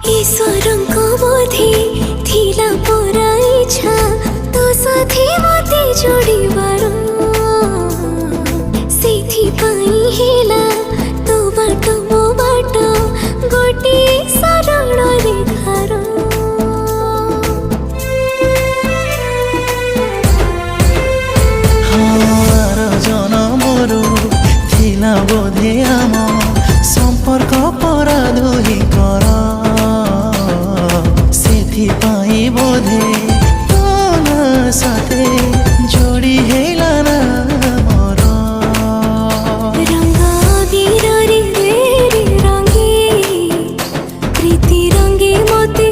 ईश्वरको बोधे थिला पुरा इच्छा तो साथी मते जोडिबार सेथिपाई हेला तो बाटो मो बाटो गोटे सरल रेखार हार जनमरु थिला बोधे आम संपर्क परा दुही कर सेथिपाई बोधे तोला साथे जोड़ी हेला ना मोर रंग अबीर रे रंगे प्रीति रंगे मते